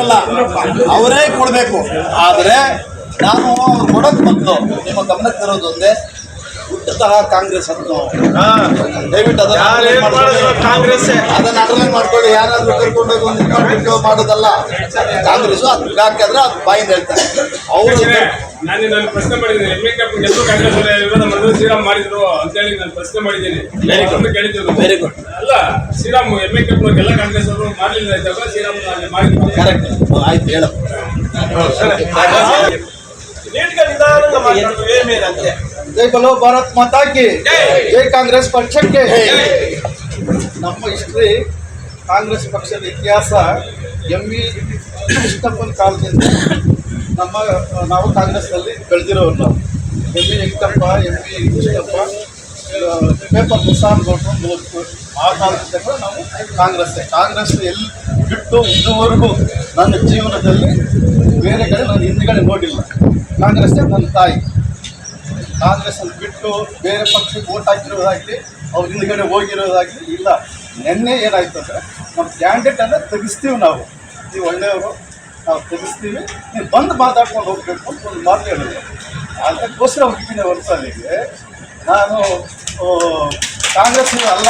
ಅಲ್ಲ, ಅವರೇ ಕೊಡಬೇಕು. ಆದರೆ ನಾನು ಕೊಡೋದು ಮೊದಲು ನಿಮ್ಮ ಗಮನಕ್ಕೆ ತರೋದು ಒಂದೇ, ಹುಟ್ಟುತ್ತಹ ಕಾಂಗ್ರೆಸ್ ಅನ್ನು ದಯವಿಟ್ಟು ಅದನ್ನು ಅಂಡರ್ಲೈನ್ ಮಾಡ್ಕೊಳ್ಳಿ. ಯಾರಾದರೂ ಕರ್ಕೊಂಡೋಗಿ ಒಂದು ಮಾಡೋದಲ್ಲ. ಕಾಂಗ್ರೆಸ್ ಅದು ಹಾಕಿದ್ರೆ ಅದು ಬಾಯಿಂದ ಹೇಳ್ತಾರೆ ಅವರು. ನಾನು ಪ್ರಶ್ನೆ ಮಾಡಿದ್ದೀನಿ, ಎಲ್ಲರೂ ಕಾಂಗ್ರೆಸ್ ವಿರೋಧ ಮಾಡಿದ್ರು, ಶ್ರೀರಾಮ್ ಮಾಡಿದ್ರು ಅಂತೇಳಿ ನಾನು ಪ್ರಶ್ನೆ ಮಾಡಿದ್ದೀನಿ. ಕೇಳಿದ್ರು ವೆರಿ ಗುಡ್. ಅಲ್ಲ, ಶ್ರೀರಾಮ್ ಎಲ್ಲ ಕಾಂಗ್ರೆಸ್ ಅವರು ಮಾಡಲಿಲ್ಲ ಇದ್ದಾಗ ಶ್ರೀರಾಮ್ ಮಾಡಿದ್ರು. ಕರೆಕ್ಟ್, ಆಯ್ತು ಹೇಳಪ್ಪ. ಜೈ ಬಲೋ ಭಾರತ್ ಮಾತಾ ಕಿ ಜೈ. ಕಾಂಗ್ರೆಸ್ ಪಕ್ಷಕ್ಕೆ ನಮ್ಮ ಹಿಸ್ಟ್ರಿ, ಕಾಂಗ್ರೆಸ್ ಪಕ್ಷದ ಇತಿಹಾಸ ಎಂ.ವಿ. ಕೃಷ್ಣಪ್ಪನ ಕಾಲದಿಂದ ನಾವು ಕಾಂಗ್ರೆಸ್ನಲ್ಲಿ ಬೆಳೆದಿರೋರು. ನಾವು ಎಂ.ವಿ. ವೆಂಕಟಪ್ಪ, ಎಂ.ವಿ. ಕೃಷ್ಣಪ್ಪ, ಪೇಪರ್ ಮುಸಾನ್ಗೌಡರು, ಆ ಕಾಲದಿಂದ ಕೂಡ ನಾವು ಕಾಂಗ್ರೆಸ್ ಎಲ್ಲಿ ಬಿಟ್ಟು ಇದುವರೆಗೂ ನನ್ನ ಜೀವನದಲ್ಲಿ ಬೇರೆ ಕಡೆ ನಾನು ಹಿಂದ್ಗಡೆ ನೋಡಿಲ್ಲ. ಕಾಂಗ್ರೆಸ್ಸೇ ನನ್ನ ತಾಯಿ. ಕಾಂಗ್ರೆಸ್ಸನ್ನು ಬಿಟ್ಟು ಬೇರೆ ಪಕ್ಷಕ್ಕೆ ಓಟ್ ಹಾಕಿರೋದಾಗಲಿ ಅವ್ರ ಹಿಂದ್ಗಡೆ ಹೋಗಿರೋದಾಗಲಿ ಇಲ್ಲ. ನಿನ್ನೆ ಏನಾಯ್ತು ಅಂದರೆ ನಮ್ಮ ಕ್ಯಾಂಡಿಡೇಟನ್ನು ತೆಗಿಸ್ತೀವಿ ನಾವು, ನೀವು ಒಳ್ಳೆಯವರು, ನಾವು ತೆಗಿಸ್ತೀವಿ, ನೀವು ಬಂದು ಮಾತಾಡ್ಕೊಂಡು ಹೋಗಬೇಕು ಅಂತ ಒಂದು ಮಾತು ಹೇಳಿದ್ರು. ಅದಕ್ಕೋಸ್ಕರ ಹೋಗ್ತೀನಿ ಹೊರತು ಅಲ್ಲಿಗೆ ನಾನು ಕಾಂಗ್ರೆಸ್ ಅಲ್ಲ.